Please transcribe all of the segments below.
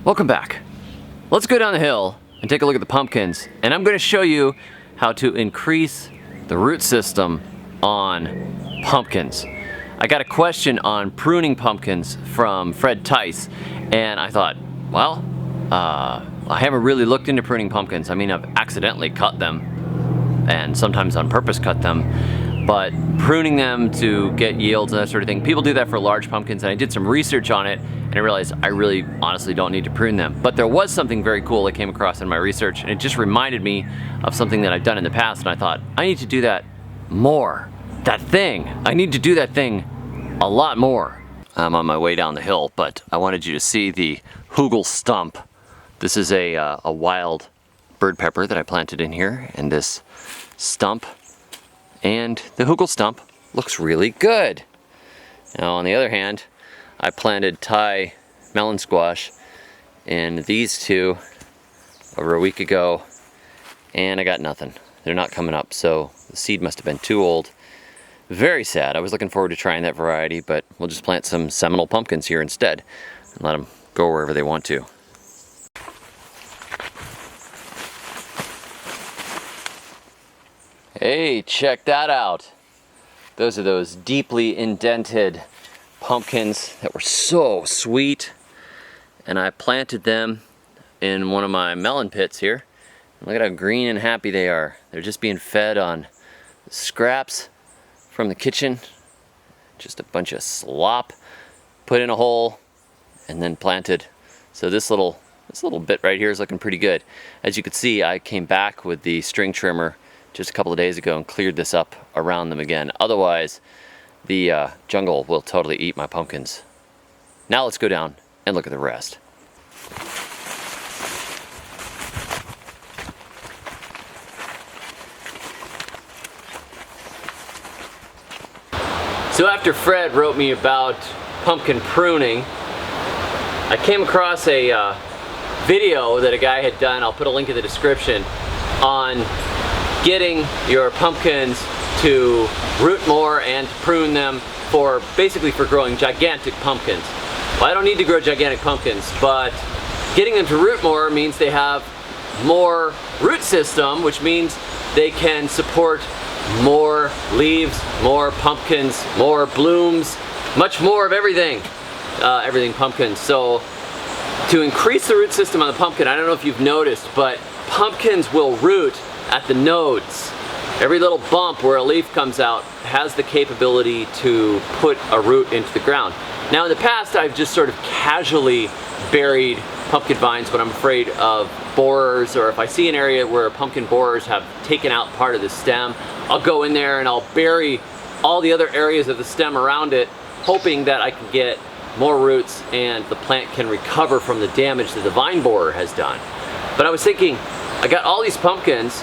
Welcome back. Let's go down the hill and take a look at the pumpkins, and I'm going to show you how to increase the root system on pumpkins. I got a question on pruning pumpkins from Fred Tice, and I thought, well, I haven't really looked into pruning pumpkins. I mean, I've accidentally cut them, and sometimes on purpose cut them, but pruning them to get yields and that sort of thing, people do that for large pumpkins, and I did some research on it, and I realized I really honestly don't need to prune them. But there was something very cool I came across in my research, and it just reminded me of something that I've done in the past, and I thought, I need to do that more. I need to do that thing a lot more. I'm on my way down the hill, but I wanted you to see the hugel stump. This is a wild bird pepper that I planted in here, and this stump and the hugel stump looks really good. Now on the other hand, I planted Thai melon squash in these two over a week ago, and I got nothing. They're not coming up, so the seed must have been too old. Very sad. I was looking forward to trying that variety, but we'll just plant some Seminole pumpkins here instead and let them go wherever they want to. Hey, check that out. Those are those deeply indented pumpkins that were so sweet, and I planted them in one of my melon pits here. Look at how green and happy they are. They're just being fed on scraps from the kitchen, just a bunch of slop put in a hole and then planted. So this little bit right here is looking pretty good. As you can see, I came back with the string trimmer just a couple of days ago and cleared this up around them again. Otherwise, the jungle will totally eat my pumpkins. Now let's go down and look at the rest. So after Fred wrote me about pumpkin pruning, I came across a video that a guy had done, I'll put a link in the description, on getting your pumpkins to root more and to prune them basically for growing gigantic pumpkins. Well, I don't need to grow gigantic pumpkins, but getting them to root more means they have more root system, which means they can support more leaves, more pumpkins, more blooms, much more of everything. Everything pumpkins. So to increase the root system on the pumpkin, I don't know if you've noticed, but pumpkins will root at the nodes. Every little bump where a leaf comes out has the capability to put a root into the ground. Now in the past, I've just sort of casually buried pumpkin vines when I'm afraid of borers, or if I see an area where pumpkin borers have taken out part of the stem, I'll go in there and I'll bury all the other areas of the stem around it, hoping that I can get more roots and the plant can recover from the damage that the vine borer has done. But I was thinking, I got all these pumpkins,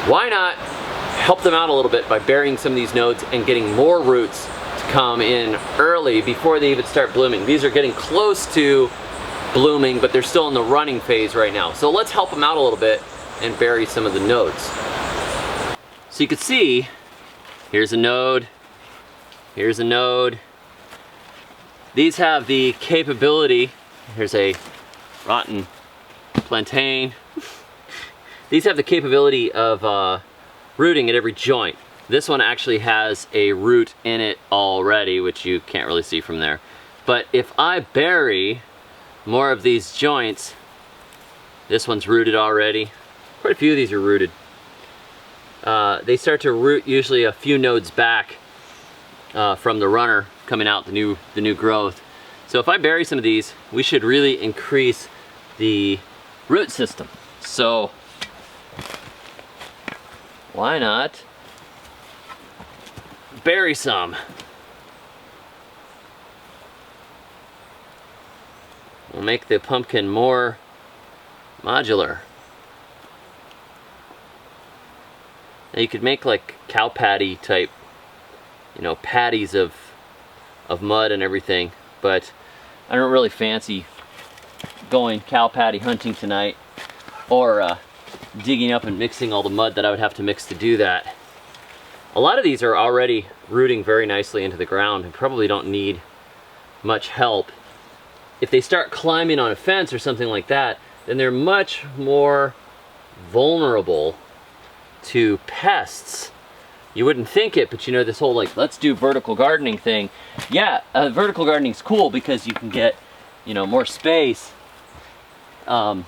why not help them out a little bit by burying some of these nodes and getting more roots to come in early before they even start blooming. These are getting close to blooming, but they're still in the running phase right now. So let's help them out a little bit and bury some of the nodes. So you can see, here's a node, here's a node. These have the capability, here's a rotten plantain. These have the capability of rooting at every joint. This one actually has a root in it already, which you can't really see from there. But if I bury more of these joints, this one's rooted already. Quite a few of these are rooted. They start to root usually a few nodes back from the runner coming out, the new growth. So if I bury some of these, we should really increase the root system. So why not bury some? We'll make the pumpkin more modular. Now you could make like cow patty type, patties of mud and everything, but I don't really fancy going cow patty hunting tonight, or digging up and mixing all the mud that I would have to mix to do that. A lot of these are already rooting very nicely into the ground and probably don't need much help. if they start climbing on a fence or something like that, then they're much more vulnerable to pests. You wouldn't think it, but you know, this whole like, let's do vertical gardening thing. Yeah, vertical gardening is cool because you can get, you know, more space. You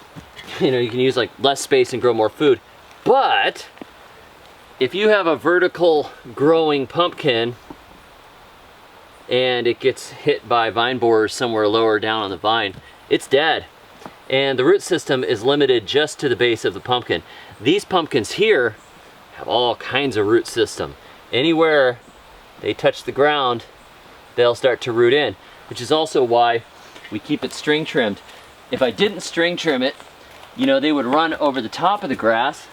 know, you can use like less space and grow more food. But if you have a vertical growing pumpkin and it gets hit by vine borers somewhere lower down on the vine, it's dead. And the root system is limited just to the base of the pumpkin. These pumpkins here have all kinds of root system. Anywhere they touch the ground, they'll start to root in, which is also why we keep it string trimmed. If I didn't string trim it, you know, they would run over the top of the grass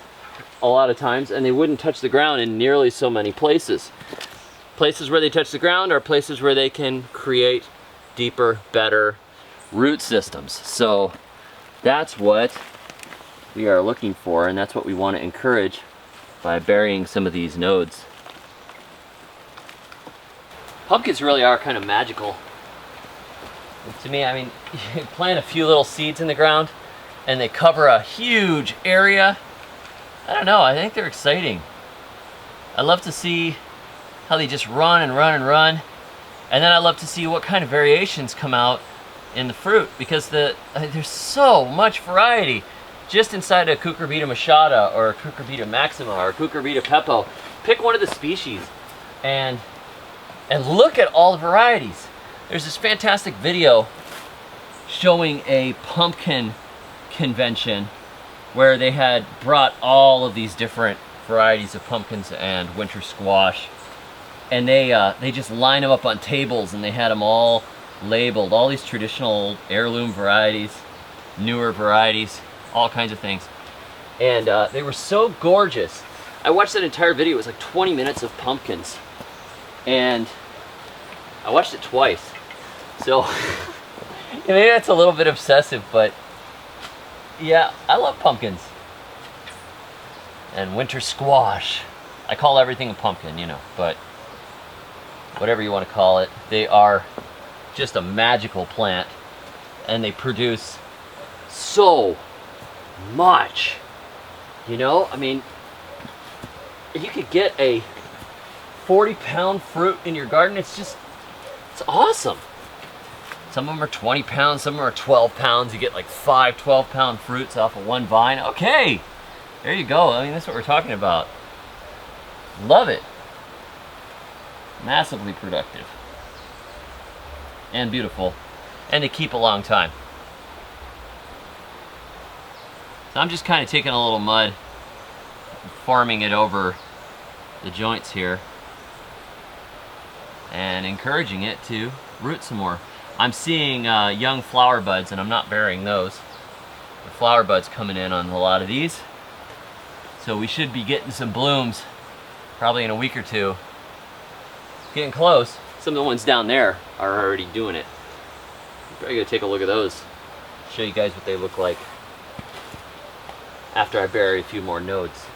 a lot of times and they wouldn't touch the ground in nearly so many places. Places where they touch the ground are places where they can create deeper, better root systems. So that's what we are looking for, and that's what we want to encourage by burying some of these nodes. Pumpkins really are kind of magical. And to me, I mean, you plant a few little seeds in the ground and they cover a huge area. I don't know, I think they're exciting. I love to see how they just run and run and run. And then I love to see what kind of variations come out in the fruit, because there's so much variety just inside a Cucurbita machata or a Cucurbita maxima or a Cucurbita pepo. Pick one of the species and look at all the varieties. There's this fantastic video showing a pumpkin convention where they had brought all of these different varieties of pumpkins and winter squash, and they just line them up on tables and they had them all labeled, all these traditional heirloom varieties, newer varieties, all kinds of things. And they were so gorgeous. I watched that entire video. It was like 20 minutes of pumpkins. And I watched it twice. So maybe that's a little bit obsessive, but yeah, I love pumpkins. And winter squash. I call everything a pumpkin, you know, but whatever you want to call it, they are just a magical plant, and they produce so much. You know, I mean, you could get a 40-pound fruit in your garden. It's awesome. Some of them are 20 pounds, some of them are 12 pounds. You get like 5 12-pound fruits off of one vine. Okay, there you go. I mean, that's what we're talking about. Love it. Massively productive. And beautiful. And they keep a long time. So I'm just kind of taking a little mud, forming it over the joints here, and encouraging it to root some more. I'm seeing young flower buds, and I'm not burying those. The flower buds coming in on a lot of these. So we should be getting some blooms probably in a week or two. Getting close. Some of the ones down there are already doing it. I'm probably gonna take a look at those. Show you guys what they look like after I bury a few more nodes.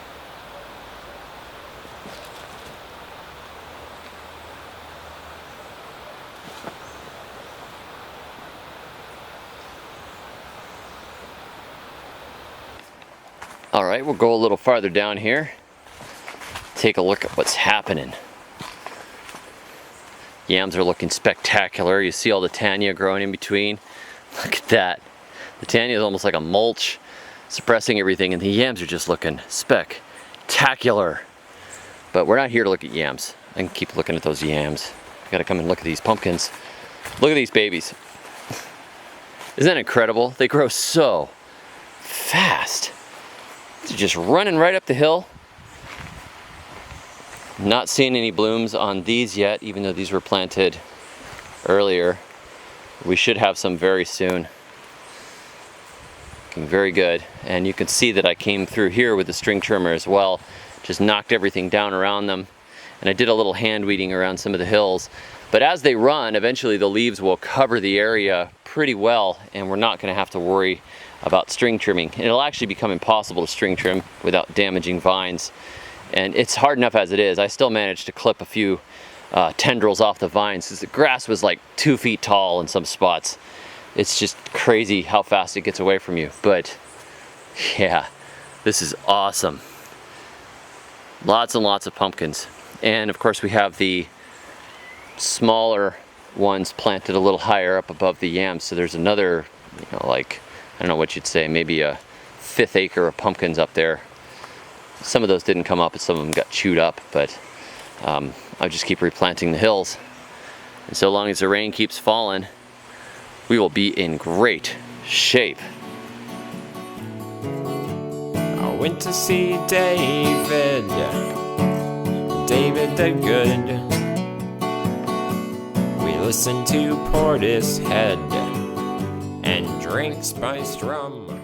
All right, we'll go a little farther down here. Take a look at what's happening. Yams are looking spectacular. You see all the Tanya growing in between. Look at that. The Tanya is almost like a mulch, suppressing everything, and the yams are just looking spectacular. But we're not here to look at yams. I can keep looking at those yams. I gotta come and look at these pumpkins. Look at these babies. Isn't that incredible? They grow so fast. They're just running right up the hill. Not seeing any blooms on these yet, even though these were planted earlier. We should have some very soon. Looking very good. And you can see that I came through here with the string trimmer as well. Just knocked everything down around them. And I did a little hand weeding around some of the hills. But as they run, eventually the leaves will cover the area pretty well, and we're not going to have to worry about string trimming. It'll actually become impossible to string trim without damaging vines. And it's hard enough as it is. I still managed to clip a few tendrils off the vines because the grass was like 2 feet tall in some spots. It's just crazy how fast it gets away from you. But yeah, this is awesome. Lots and lots of pumpkins. And of course we have the smaller ones planted a little higher up above the yams. So there's another, you know, like, I don't know what you'd say, maybe a 1/5 acre of pumpkins up there. Some of those didn't come up and some of them got chewed up, but I'll just keep replanting the hills. And so long as the rain keeps falling, we will be in great shape. I went to see David the Good. We listened to Portishead and drank spiced rum.